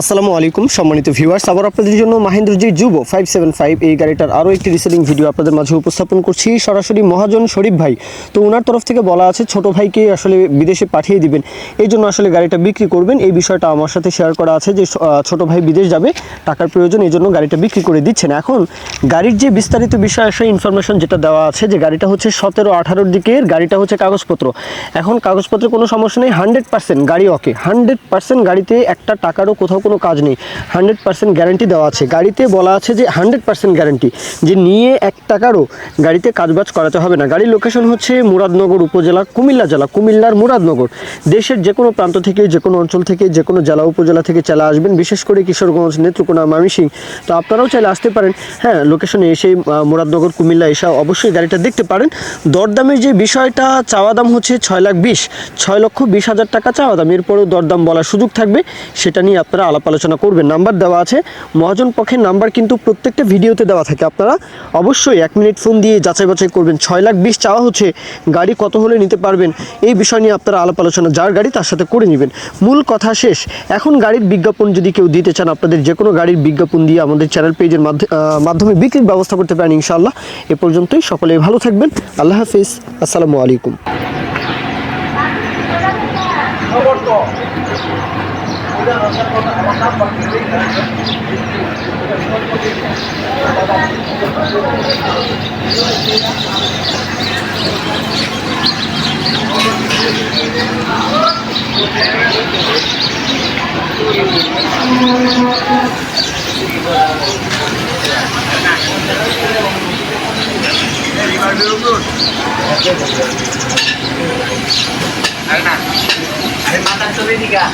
আসসালামু আলাইকুম সম্মানিত ভিউয়ার্স, আবার আপনাদের জন্য মাহেন্দ্র জি যুবো 575 এই গাড়িটার আরও একটি রিসেলিং ভিডিও আপনাদের মাঝে উপস্থাপন করছি। সরাসরি মহাজন শরীফ ভাই, তো ওনার তরফ থেকে বলা আছে ছোট ভাইকে আসলে বিদেশে পাঠিয়ে দিবেন, এই জন্য আসলে গাড়িটা বিক্রি করবেন। এই বিষয়টা আমার সাথে শেয়ার করা আছে যে ছোট ভাই বিদেশ যাবে, টাকার প্রয়োজন, এই জন্য গাড়িটা বিক্রি করে দিচ্ছেন। এখন গাড়ির যে বিস্তারিত বিষয় আসলে ইনফরমেশন যেটা দেওয়া আছে যে গাড়িটা হচ্ছে 17-18 দিকের, গাড়িটা হচ্ছে কাগজপত্র। এখন কাগজপত্রে কোনো সমস্যা নেই, 100% গাড়ি ওকে, 100% গাড়িতে একটা টাকারও কোথাও কোনো কাজ নেই, 100% গ্যারান্টি দেওয়া আছে। গাড়িতে বলা আছে যে 100% গ্যারান্টি, যে নিয়ে 1 টাকারও গাড়িতে কাজবাজ করাতে হবে না। গাড়ির লোকেশন হচ্ছে মুরাদনগর উপজেলা, কুমিল্লা জেলা, কুমিল্লার মুরাদনগর। দেশের যে কোনো প্রান্ত থেকে, যে কোনো অঞ্চল থেকে, যে কোনো জেলা উপজেলা থেকে চলে আসবেন, বিশেষ করে কিশোরগঞ্জ, নেত্রকোনা, ময়মনসিংহ, তো আপনারাও চাইলে আসতে পারেন। হ্যাঁ, লোকেশনে এসে মুরাদনগর, কুমিল্লা এসে অবশ্যই গাড়িটা দেখতে পারেন। দরদামের যে বিষয়টা, চাওয়া দাম হচ্ছে 6,20,000 টাকা চাওয়া দাম, এরপরেও দরদাম বলার সুযোগ থাকবে, সেটা নিয়ে আপনারা আলাপ আলোচনা করবেন। নাম্বার দেওয়া আছে, মহাজন পক্ষের নাম্বার কিন্তু প্রত্যেকটা ভিডিওতে দেওয়া থাকে, আপনারা অবশ্যই 1 মিনিট ফোন দিয়ে যাচাই বাছাই করবেন। 6,20,000 চাওয়া হচ্ছে, গাড়ি কত হলে নিতে পারবেন এই বিষয় নিয়ে আপনারা আলাপ আলোচনা যার গাড়ি তার সাথে করে নেবেন। মূল কথা শেষ। এখন গাড়ির বিজ্ঞাপন যদি কেউ দিতে চান, আপনাদের যে কোনো গাড়ির বিজ্ঞাপন দিয়ে আমাদের চ্যানেল পেজের মাধ্যমে বিক্রির ব্যবস্থা করতে পারেন ইনশাআল্লাহ। এ পর্যন্তই, সকলেই ভালো থাকবেন। আল্লাহ হাফিজ, আসসালামু আলাইকুম। अरे माता चले दिखा